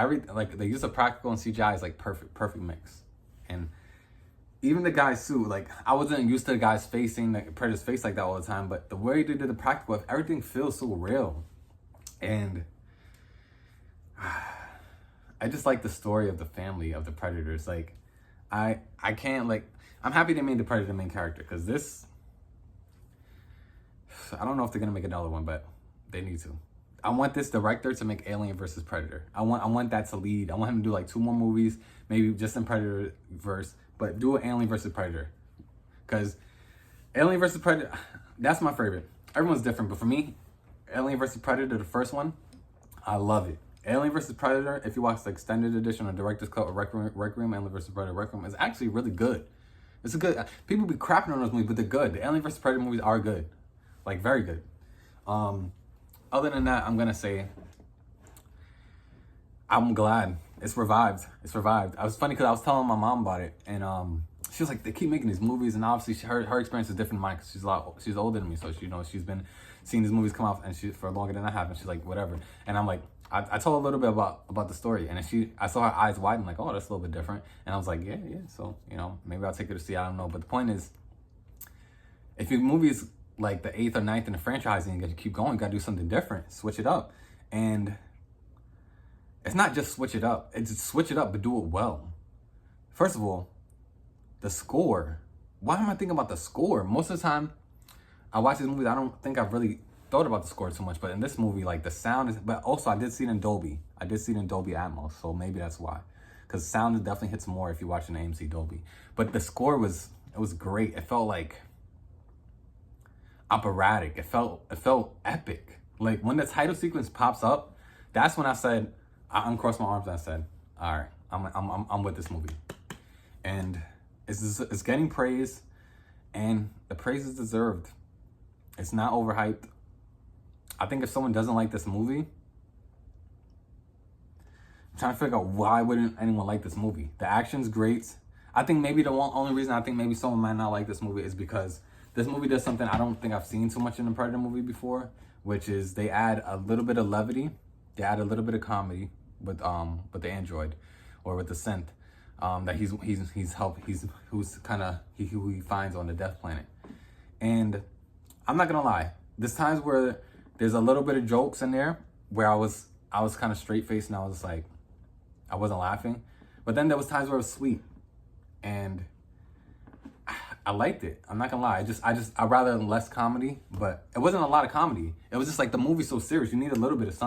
like the use of practical and CGI is like perfect mix. And even the guy's suit, like I wasn't used to the guy's facing the Predator's face like that all the time, but the way they did the practical, everything feels so real. And I just like the story of the family of the Predators. Like I can't, like, I'm happy they made the Predator the main character, because this, I don't know if they're gonna make another one, but they need to. I want this director to make Alien versus Predator. I want that to lead. I want him to do like 2 more movies, maybe just in Predator verse, but do an Alien versus Predator. Because Alien versus Predator, that's my favorite. Everyone's different, but for me, Alien versus Predator, the first one, I love it. Alien versus Predator, if you watch the extended edition or director's cut or Requiem, Alien versus Predator Requiem, is actually really good. It's a good, people be crapping on those movies, but they're good. The Alien versus Predator movies are good. Like, very good. Other than that, I'm gonna say I'm glad it's revived. It's revived. I was funny because I was telling my mom about it, and she was like, they keep making these movies, and obviously her experience is different than mine because she's older than me, so she's been seeing these movies come out and for longer than I have, and she's like, whatever. And I'm like, I told her a little bit about the story, and then I saw her eyes widen, like, oh, that's a little bit different, and I was like, yeah. So maybe I'll take her to see. I don't know, but the point is, if your movie's like the 8th or 9th in the franchise and you keep going, you gotta do something different, switch it up. And it's not just switch it up, it's switch it up, but do it well. First of all, the score. Why am I thinking about the score? Most of the time I watch these movies, I don't think I've really thought about the score too much, but in this movie, like, the sound is, but also I did see it in Dolby. I did see it in Dolby Atmos, so maybe that's why. Because sound definitely hits more if you watch an AMC Dolby. But the score was great. It felt like operatic. It felt epic. Like, when the title sequence pops up, that's when I said, I uncrossed my arms and I said, all right, I'm with this movie. And it's getting praise, and the praise is deserved. It's not overhyped. I think if someone doesn't like this movie, I'm trying to figure out why wouldn't anyone like this movie. The action's great. I think maybe the only reason I think maybe someone might not like this movie is because this movie does something I don't think I've seen too much in a Predator movie before, which is they add a little bit of levity, they add a little bit of comedy with the android or with the synth that who he finds on the Death Planet. And I'm not gonna lie, there's times where there's a little bit of jokes in there where I was kind of straight faced and I was like, I wasn't laughing, but then there was times where it was sweet, and I liked it. I'm not gonna lie. I'd rather less comedy, but it wasn't a lot of comedy. It was just like the movie's so serious. You need a little bit of something.